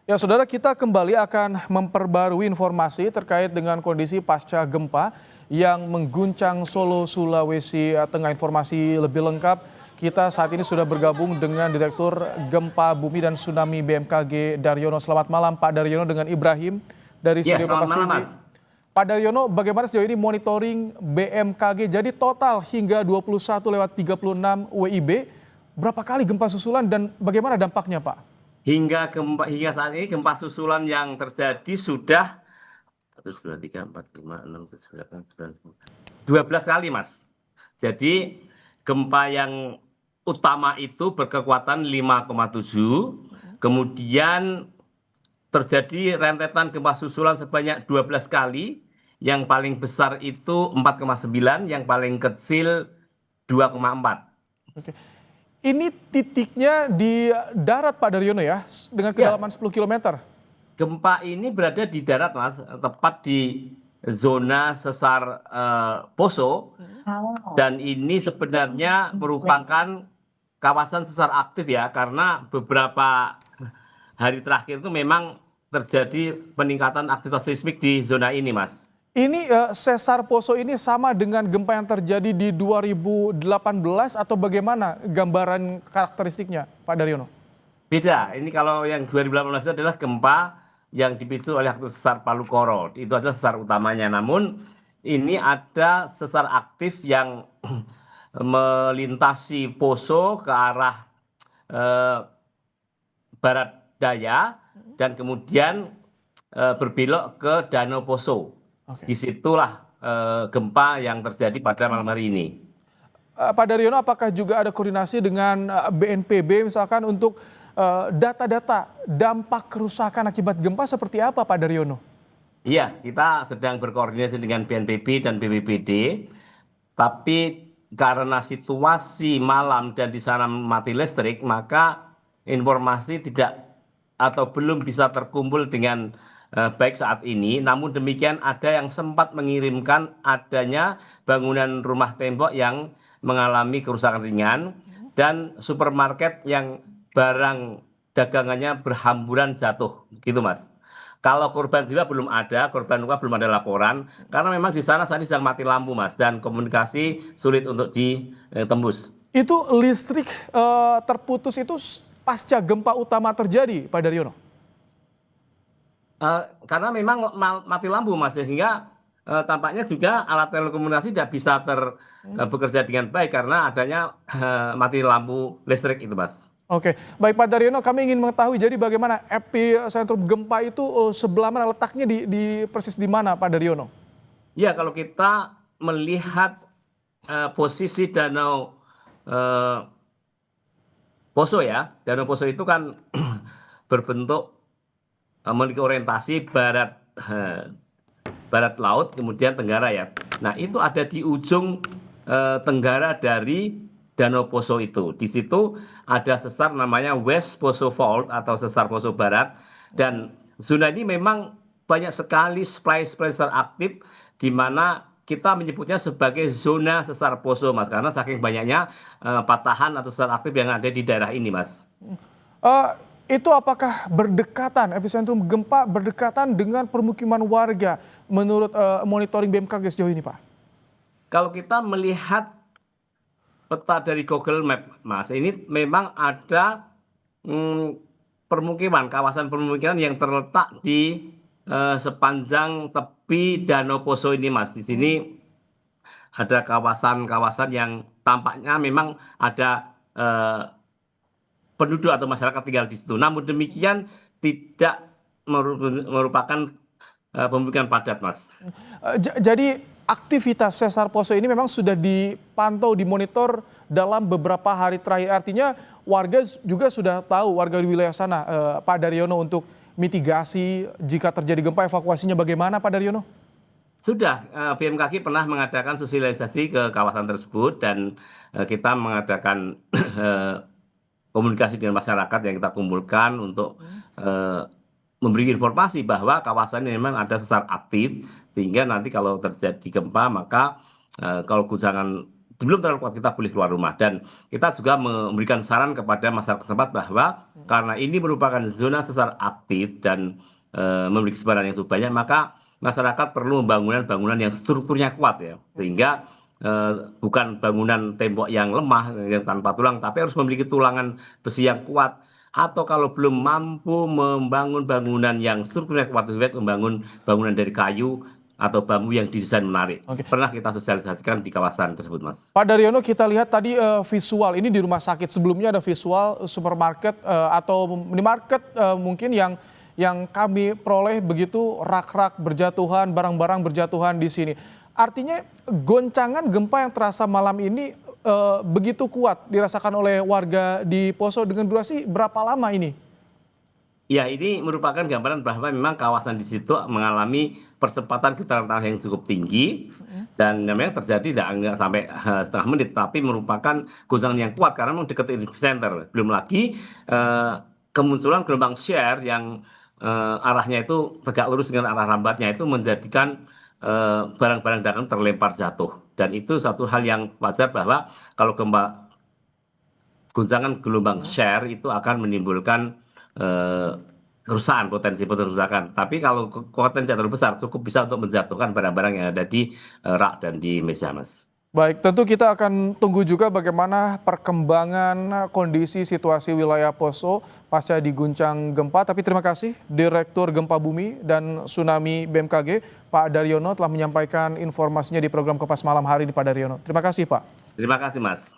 Ya, saudara, kita kembali akan memperbarui informasi terkait dengan kondisi pasca gempa yang mengguncang Solo, Sulawesi Tengah. Informasi lebih lengkap, kita saat ini sudah bergabung dengan Direktur Gempa Bumi dan Tsunami BMKG Daryono. Selamat malam Pak Daryono dengan Ibrahim dari Ya, Studio selamat Kompas malam, TV. Mas. Pak Daryono, bagaimana sejauh ini monitoring BMKG? Jadi total hingga 21:36 WIB, berapa kali gempa susulan dan bagaimana dampaknya Pak? Hingga saat ini gempa susulan yang terjadi sudah 1, 2, 3, 4, 5, 6, 7, 8, 9, 12 kali, Mas. Jadi gempa yang utama itu berkekuatan 5,7, kemudian terjadi rentetan gempa susulan sebanyak 12 kali, yang paling besar itu 4,9, yang paling kecil 2,4. Oke. Ini titiknya di darat Pak Daryono ya, dengan Ya, kedalaman 10 kilometer. gempa ini berada di darat, Mas, tepat di zona sesar Poso, dan ini sebenarnya merupakan kawasan sesar aktif ya, karena beberapa hari terakhir itu memang terjadi peningkatan aktivitas seismik di zona ini, Mas. Ini sesar Poso ini sama dengan gempa yang terjadi di 2018 atau bagaimana gambaran karakteristiknya Pak Daryono? Beda, ini kalau yang 2018 itu adalah gempa yang dipicu oleh aktivitas sesar Palu Koro, itu adalah sesar utamanya. Namun ini ada sesar aktif yang melintasi Poso ke arah eh, barat daya dan kemudian berbelok ke Danau Poso. Oke. Disitulah gempa yang terjadi pada malam hari ini. Pak Daryono, apakah juga ada koordinasi dengan BNPB misalkan untuk data-data dampak kerusakan akibat gempa seperti apa Pak Daryono? Iya, kita sedang berkoordinasi dengan BNPB dan BPBD, tapi karena situasi malam dan di sana mati listrik, maka informasi tidak atau belum bisa terkumpul dengan baik saat ini. Namun demikian ada yang sempat mengirimkan adanya bangunan rumah tembok yang mengalami kerusakan ringan dan supermarket yang barang dagangannya berhamburan jatuh, gitu, Mas. Kalau korban jiwa belum ada, korban luka belum ada laporan, karena memang di sana saat ini sedang mati lampu, Mas, dan komunikasi sulit untuk ditembus. Itu listrik terputus itu pasca gempa utama terjadi Pak Daryono? Karena memang mati lampu, Mas, sehingga tampaknya juga alat telekomunikasi tidak bisa bekerja dengan baik karena adanya mati lampu listrik itu, Mas. Oke, baik Pak Daryono, kami ingin mengetahui jadi bagaimana epicentrum gempa itu sebelah mana letaknya di persis di mana Pak Daryono? Ya, kalau kita melihat posisi Danau eh, Poso ya, Danau Poso itu kan berbentuk memiliki orientasi barat laut kemudian tenggara ya. Nah, itu ada di ujung tenggara dari Danau Poso itu. Di situ ada sesar namanya West Poso Fault atau sesar Poso Barat, dan zona ini memang banyak sekali supply sesar aktif di mana kita menyebutnya sebagai zona sesar Poso, Mas, karena saking banyaknya patahan atau sesar aktif yang ada di daerah ini, Mas. Eh, itu apakah berdekatan, epicentrum gempa berdekatan dengan permukiman warga menurut monitoring BMKG sejauh ini Pak? Kalau kita melihat peta dari Google Map, Mas, ini memang ada mm, permukiman, kawasan permukiman yang terletak di sepanjang tepi Danau Poso ini, Mas. Di sini ada kawasan-kawasan yang tampaknya memang ada penduduk atau masyarakat tinggal di situ. Namun demikian tidak merupakan pemukiman padat, Mas. Jadi aktivitas sesar Poso ini memang sudah dipantau, dimonitor dalam beberapa hari terakhir. Artinya warga juga sudah tahu, warga di wilayah sana, Pak Daryono, untuk mitigasi jika terjadi gempa, evakuasinya bagaimana Pak Daryono? Sudah, BMKG pernah mengadakan sosialisasi ke kawasan tersebut dan kita mengadakan komunikasi dengan masyarakat yang kita kumpulkan untuk memberi informasi bahwa kawasan ini memang ada sesar aktif, sehingga nanti kalau terjadi gempa maka kalau guncangan sebelum terlalu kuat kita boleh keluar rumah. Dan kita juga memberikan saran kepada masyarakat setempat bahwa karena ini merupakan zona sesar aktif dan memiliki sebaran yang cukup banyak, maka masyarakat perlu bangunan-bangunan yang strukturnya kuat ya, sehingga bukan bangunan tembok yang lemah yang tanpa tulang, tapi harus memiliki tulangan besi yang kuat. Atau kalau belum mampu membangun bangunan yang strukturnya kuat, lebih baik membangun bangunan dari kayu atau bambu yang didesain menarik. Oke. Pernah kita sosialisasikan di kawasan tersebut, Mas. Pak Daryono, kita lihat tadi visual ini di rumah sakit, sebelumnya ada visual supermarket atau minimarket mungkin yang kami peroleh begitu, rak-rak berjatuhan, barang-barang berjatuhan di sini. Artinya goncangan gempa yang terasa malam ini begitu kuat dirasakan oleh warga di Poso, dengan durasi berapa lama ini? Ya, ini merupakan gambaran bahwa memang kawasan di situ mengalami percepatan getaran tanah yang cukup tinggi, dan memang terjadi tidak sampai setengah menit, tapi merupakan goncangan yang kuat karena memang dekat epicenter. Belum lagi kemunculan gelombang shear yang arahnya itu tegak lurus dengan arah lambatnya, itu menjadikan barang-barang dagang terlempar jatuh. Dan itu satu hal yang wajar bahwa kalau goncangan gelombang shear itu akan menimbulkan kerusakan, potensi kerusakan. Tapi kalau kekuatan tidak terlalu besar, cukup bisa untuk menjatuhkan barang-barang yang ada di rak dan di meja, Mas. Baik, tentu kita akan tunggu juga bagaimana perkembangan kondisi situasi wilayah Poso pasca diguncang gempa. Tapi terima kasih Direktur Gempa Bumi dan Tsunami BMKG, Pak Daryono, telah menyampaikan informasinya di program Kompas Malam hari ini, Pak Daryono. Terima kasih, Pak. Terima kasih, Mas.